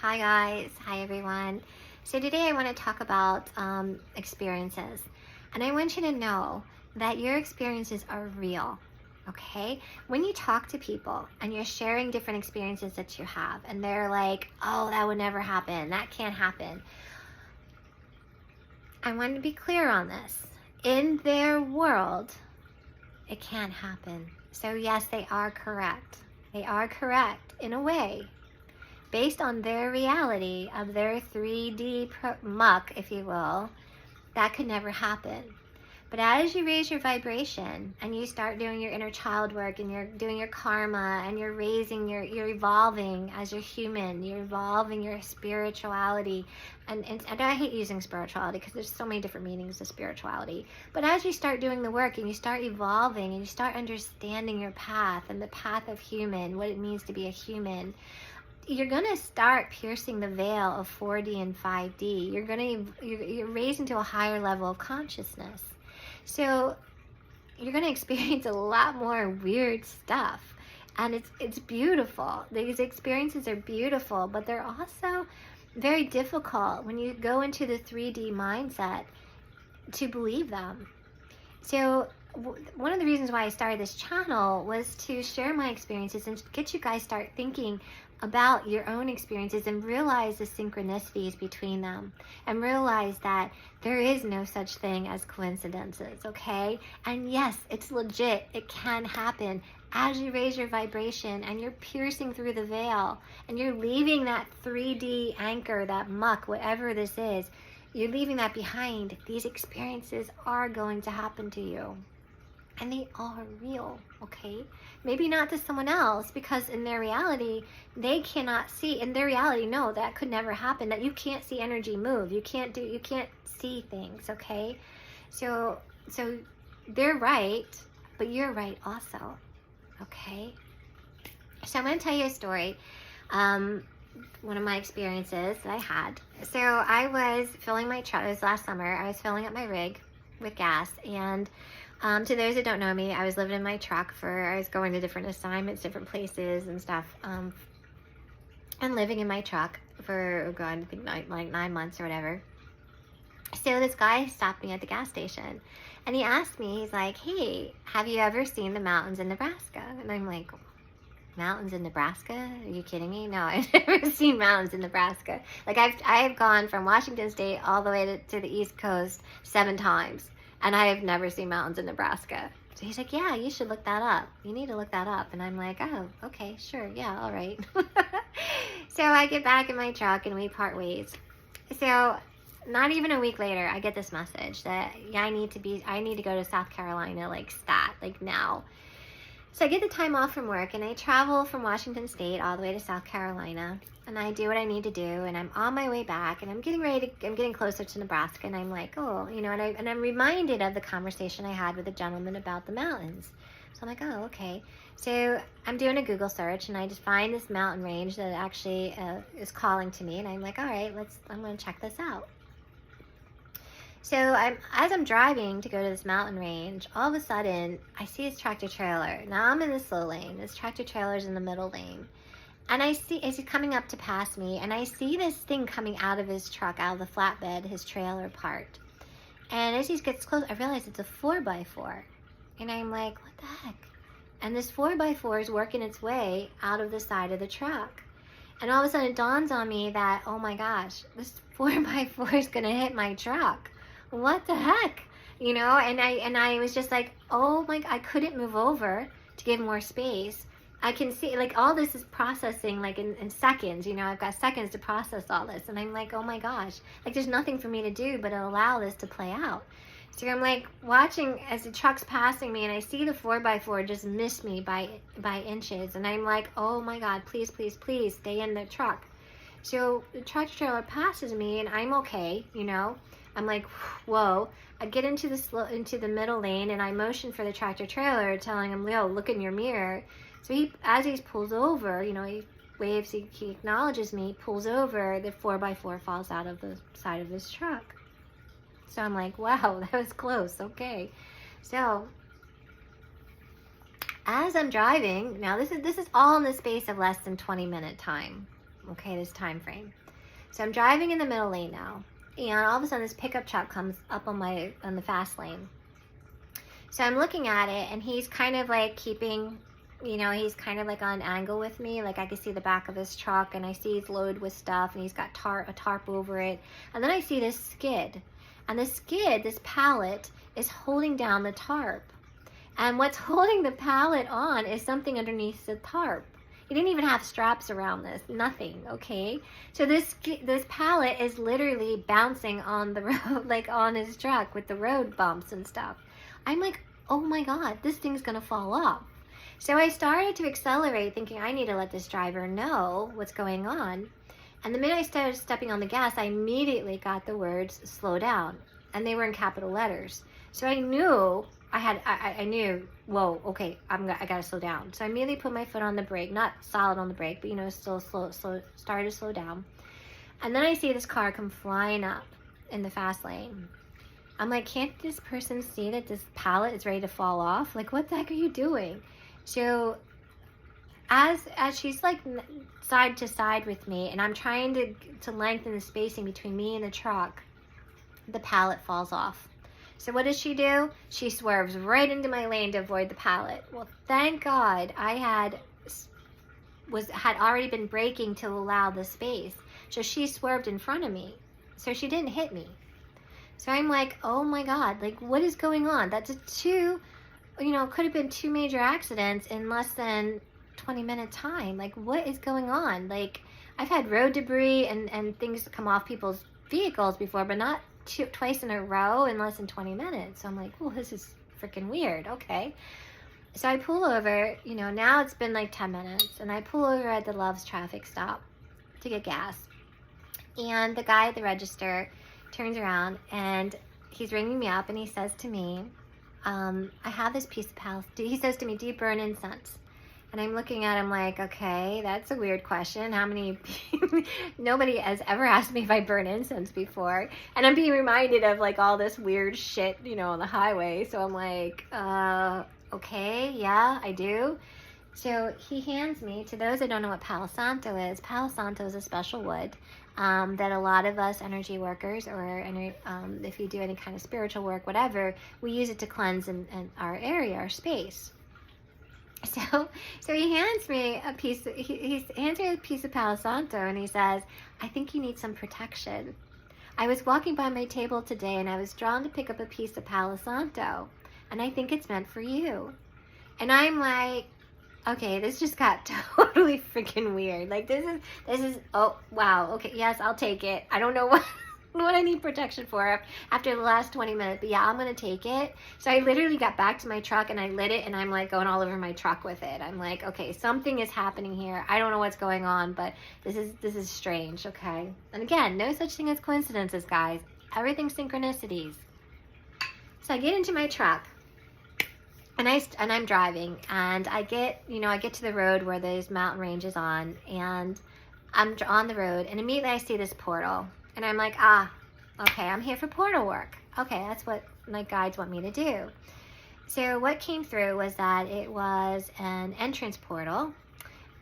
Hi guys, hi everyone. So today I want to talk about experiences, and I want you to know that your experiences are real, okay? When you talk to people and you're sharing different experiences that you have, and they're like, oh, that would never happen, that can't happen. I want to be clear on this. In their world, it can happen. So yes, they are correct. They are correct in a way, based on their reality of their 3D muck, if you will. That could never happen. But as you raise your vibration and you start doing your inner child work and you're doing your karma and you're you're evolving as a human, you're evolving your spirituality. And I hate using spirituality because there's so many different meanings to spirituality. But as you start doing the work and you start evolving and you start understanding your path and the path of human, what it means to be a human, you're going to start piercing the veil of 4D and 5D. You're raised into a higher level of consciousness. So you're going to experience a lot more weird stuff. And it's beautiful. These experiences are beautiful, but they're also very difficult when you go into the 3D mindset to believe them. So one of the reasons why I started this channel was to share my experiences and get you guys start thinking about your own experiences and realize the synchronicities between them and realize that there is no such thing as coincidences, okay? And yes, it's legit. It can happen as you raise your vibration and you're piercing through the veil and you're leaving that 3D anchor, that muck, whatever this is, you're leaving that behind. These experiences are going to happen to you. And they are real, okay? Maybe not to someone else, because in their reality, they cannot see. In their reality, no, that could never happen. That you can't see energy move. You can't see things, okay? So they're right, but you're right also, okay? So I'm going to tell you a story. One of my experiences that I had. So I was filling my truck. It was last summer. I was filling up my rig with gas, and to those that don't know me, I was living in my truck I was going to different assignments, different places and stuff, and living in my truck for, I think like 9 months or whatever. So this guy stopped me at the gas station, and he asked me, he's like, hey, have you ever seen the mountains in Nebraska? And I'm like, mountains in Nebraska? Are you kidding me? No, I've never seen mountains in Nebraska. Like I've gone from Washington State all the way to the East Coast 7 times. And I have never seen mountains in Nebraska. So he's like, yeah, you should look that up. You need to look that up. And I'm like, oh, okay, sure. Yeah, all right. So I get back in my truck and we part ways. So not even a week later, I get this message that I need to go to South Carolina, like stat, like now. So I get the time off from work and I travel from Washington State all the way to South Carolina, and I do what I need to do, and I'm on my way back, and I'm getting closer to Nebraska, and I'm like, oh, you know, and I'm reminded of the conversation I had with a gentleman about the mountains. So I'm like, oh, okay. So I'm doing a Google search, and I just find this mountain range that actually is calling to me, and I'm like, all right, I'm going to check this out. So as I'm driving to go to this mountain range, all of a sudden, I see this tractor trailer. Now I'm in the slow lane. This tractor trailer's in the middle lane. And I see, as he's coming up to pass me, and I see this thing coming out of his truck, out of the flatbed, his trailer part. And as he gets close, I realize it's a 4x4. And I'm like, what the heck? And this 4x4 is working its way out of the side of the truck. And all of a sudden it dawns on me that, oh my gosh, this 4x4 is going to hit my truck. What the heck? You know, and I was just like, oh my, I couldn't move over to give more space. I can see, like, all this is processing, like, in seconds, you know, I've got seconds to process all this, and I'm like, oh my gosh, like, there's nothing for me to do but allow this to play out. So I'm, like, watching as the truck's passing me, and I see the 4x4 just miss me by inches, and I'm like, oh my God, please, please, please, stay in the truck. So the tractor trailer passes me, and I'm okay, you know, I'm like, whoa. I get into the middle lane, and I motion for the tractor trailer, telling him, Leo, look in your mirror. So as he pulls over, you know, he waves, he acknowledges me, pulls over, the 4x4 falls out of the side of his truck. So I'm like, wow, that was close, okay. So as I'm driving, now this is all in the space of less than 20-minute time. okay, this time frame. So I'm driving in the middle lane now, and all of a sudden this pickup truck comes up on the fast lane. So I'm looking at it, and he's kind of like keeping, he's kind of like on an angle with me. Like I can see the back of his truck, and I see he's loaded with stuff, and he's got a tarp over it. And then I see this skid, and this pallet is holding down the tarp. And what's holding the pallet on is something underneath the tarp. He didn't even have straps around this, nothing, okay? So this pallet is literally bouncing on the road, like on his truck with the road bumps and stuff. I'm like, oh my God, this thing's gonna fall off. So I started to accelerate, thinking I need to let this driver know what's going on. And the minute I started stepping on the gas, I immediately got the words, slow down. And they were in capital letters. So I knew, I knew, whoa, okay, I gotta slow down. So I immediately put my foot on the brake, not solid on the brake, but still started to slow down. And then I see this car come flying up in the fast lane. I'm like, can't this person see that this pallet is ready to fall off? Like, what the heck are you doing? So as she's like side to side with me, and I'm trying to lengthen the spacing between me and the truck, the pallet falls off. So what does she do? She swerves right into my lane to avoid the pallet. Well, thank God I had already been braking to allow the space. So she swerved in front of me. So she didn't hit me. So I'm like, oh my God, like what is going on? That's could have been 2 major accidents in less than 20-minute time. Like what is going on? Like I've had road debris and things come off people's vehicles before, but not twice in a row in less than 20 minutes. So I'm like, well, this is freaking weird. Okay. So I pull over, now it's been like 10 minutes, and I pull over at the Love's traffic stop to get gas. And the guy at the register turns around, and he's ringing me up, and he says to me, I have this piece of he says to me, do you burn incense? And I'm looking at him like, okay, that's a weird question. Nobody has ever asked me if I burn incense before. And I'm being reminded of like all this weird shit, on the highway. So I'm like, okay, yeah, I do. So he hands me, to those that don't know what Palo Santo is a special wood that a lot of us energy workers, or if you do any kind of spiritual work, whatever, we use it to cleanse in our area, our space. So he hands me a piece. He hands me a piece of Palo Santo, and he says, "I think you need some protection. I was walking by my table today, and I was drawn to pick up a piece of Palo Santo, and I think it's meant for you." And I'm like, okay, this just got totally freaking weird. Like this is oh wow, okay, yes, I'll take it. I don't know what I need protection for after the last 20 minutes, but yeah, I'm gonna take it. So I literally got back to my truck, and I lit it, and I'm like going all over my truck with it. I'm like, okay, something is happening here. I don't know what's going on, but this is strange. Okay, and again, no such thing as coincidences, guys. Everything's synchronicities. So I get into my truck, and I'm driving, and I get to the road where there's mountain ranges on, and I'm on the road, and immediately I see this portal. And I'm like, okay, I'm here for portal work. Okay, that's what my guides want me to do. So what came through was that it was an entrance portal.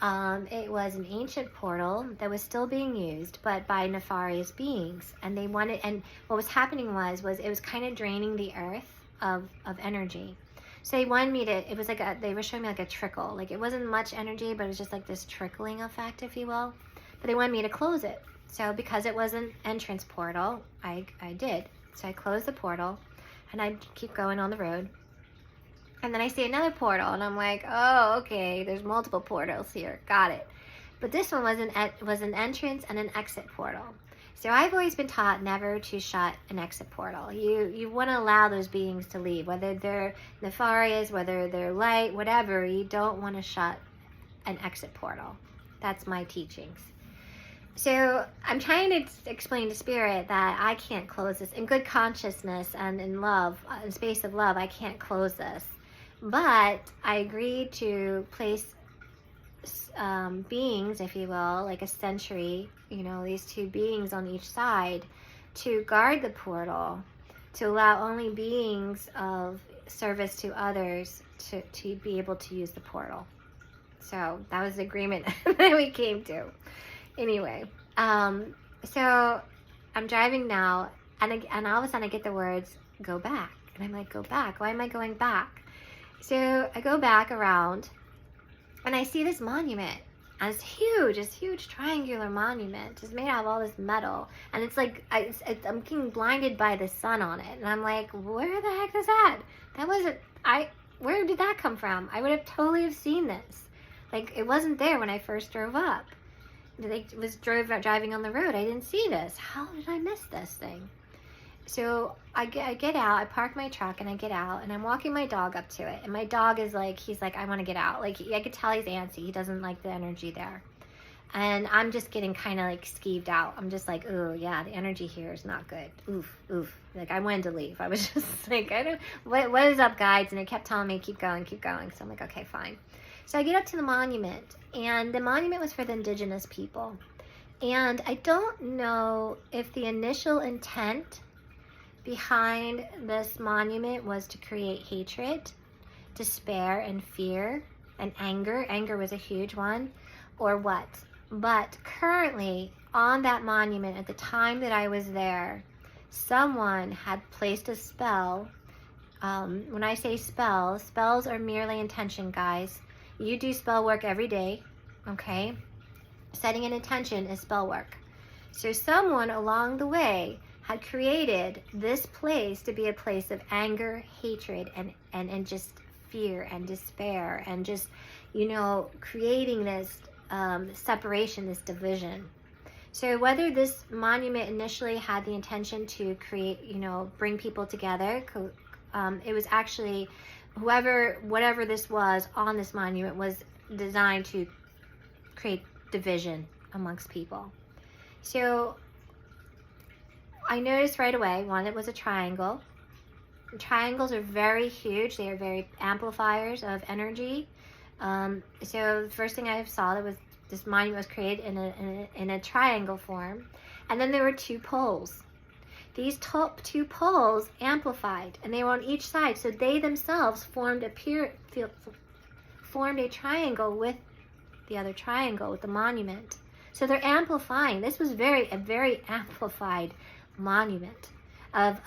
It was an ancient portal that was still being used, but by nefarious beings. And what was happening was it was kind of draining the earth of energy. So they wanted me to, it was like they were showing me like a trickle. Like it wasn't much energy, but it was just like this trickling effect, if you will. But they wanted me to close it. So because it was an entrance portal, I did. So I closed the portal, and I keep going on the road. And then I see another portal, and I'm like, oh, okay, there's multiple portals here. Got it. But this one was an entrance and an exit portal. So I've always been taught never to shut an exit portal. You want to allow those beings to leave, whether they're nefarious, whether they're light, whatever. You don't want to shut an exit portal. That's my teachings. So I'm trying to explain to Spirit that I can't close this. In good consciousness and in love, in space of love, I can't close this. But I agreed to place beings, if you will, like a sentry, these 2 beings on each side, to guard the portal, to allow only beings of service to others to be able to use the portal. So that was the agreement that we came to. Anyway, so I'm driving now, and all of a sudden I get the words, go back. And I'm like, go back? Why am I going back? So I go back around, and I see this monument. And it's huge triangular monument. It's made out of all this metal. And it's like, I'm getting blinded by the sun on it. And I'm like, where the heck is that? That wasn't, where did that come from? I would have totally have seen this. Like, it wasn't there when I first drove up. I was driving on the road. I didn't see this. How did I miss this thing? So I get out, I park my truck, and I get out, and I'm walking my dog up to it. And my dog is like, he's like, I want to get out. Like, I could tell he's antsy. He doesn't like the energy there. And I'm just getting kind of like skeeved out. I'm just like, oh yeah, the energy here is not good. Oof. Like, I wanted to leave. I was just like, what is up, guides? And they kept telling me, keep going. So I'm like, okay, fine. So I get up to the monument, and the monument was for the indigenous people. And I don't know if the initial intent behind this monument was to create hatred, despair, and fear, and anger. Anger was a huge one, or what. But currently, on that monument, at the time that I was there, someone had placed a spell. When I say spells are merely intention, guys. You do spell work every day, okay? Setting an intention is spell work. So someone along the way had created this place to be a place of anger, hatred, and just fear and despair, and just, creating this separation, this division. So whether this monument initially had the intention to create, bring people together, it was actually whatever this was on this monument was designed to create division amongst people. So I noticed right away, one, it was a triangle. Triangles are very huge. They are very amplifiers of energy. So the first thing I saw, that was this monument was created in a triangle form. And then there were two poles. These two poles amplified, and they were on each side. So they themselves formed a triangle with the other triangle, with the monument. So they're amplifying. This was a very amplified monument of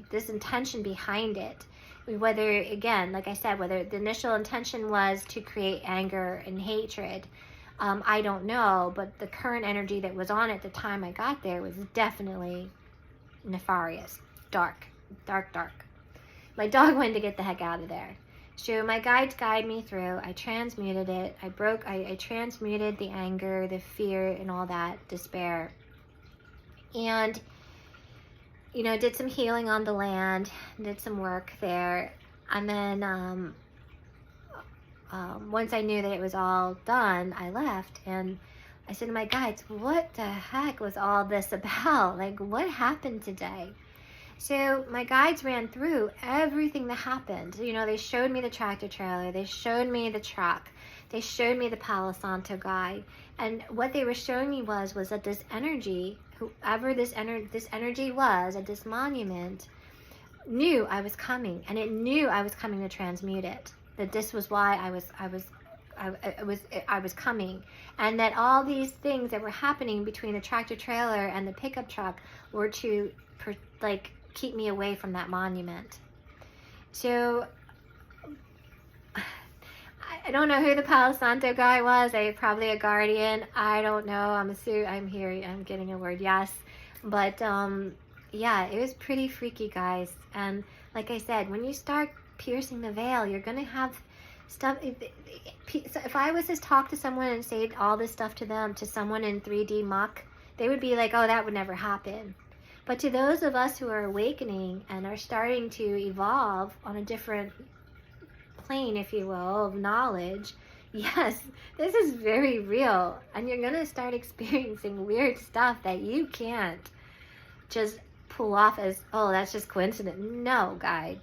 this intention behind it. Whether, again, like I said, whether the initial intention was to create anger and hatred, I don't know, but the current energy that was on it at the time I got there was definitely nefarious, dark. My dog wanted to get the heck out of there. So my guides guide me through. I transmuted it. I transmuted the anger, the fear, and all that despair. And, did some healing on the land, did some work there. And then once I knew that it was all done, I left. And I said to my guides, what the heck was all this about? Like, what happened today? So my guides ran through everything that happened. They showed me the tractor trailer. They showed me the truck. They showed me the Palo Santo guy. And what they were showing me was that this energy, whoever this energy was at this monument, knew I was coming. And it knew I was coming to transmute it. That this was why I was coming. And that all these things that were happening between the tractor trailer and the pickup truck were to, keep me away from that monument. So I don't know who the Palo Santo guy was. Probably a guardian. I don't know. I'm here. I'm getting a word yes. But yeah, it was pretty freaky, guys. And like I said, when you start piercing the veil, you're gonna have stuff. If I was to talk to someone and say all this stuff to someone in 3D muck, they would be like, oh, that would never happen. But to those of us who are awakening and are starting to evolve on a different plane, if you will, of knowledge, yes, this is very real. And you're going to start experiencing weird stuff that you can't just pull off as, oh, that's just coincidence. No, guys,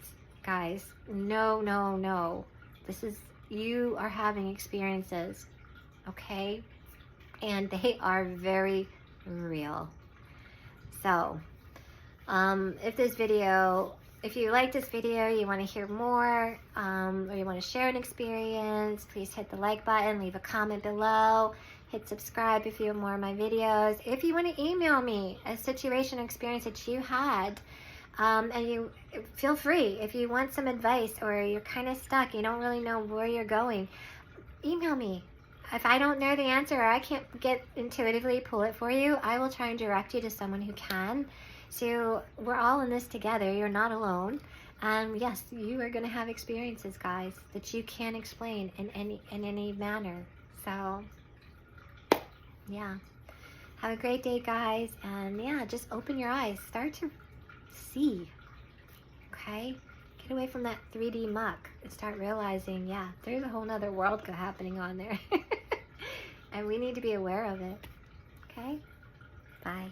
no. You are having experiences, okay? And they are very real. So, if you like this video, you want to hear more, or you want to share an experience, please hit the like button, leave a comment below. Hit subscribe if you want more of my videos. If you want to email me a situation or experience that you had, and you feel free. If you want some advice or you're kind of stuck, you don't really know where you're going, email me. If I don't know the answer or I can't intuitively pull it for you, I will try and direct you to someone who can. So we're all in this together. You're not alone. And yes, you are going to have experiences, guys, that you can't explain in any manner. So yeah, have a great day, guys. And yeah, just open your eyes. Start to see. Okay? Get away from that 3D muck and start realizing, yeah, there's a whole nother world happening on there. And we need to be aware of it. Okay? Bye.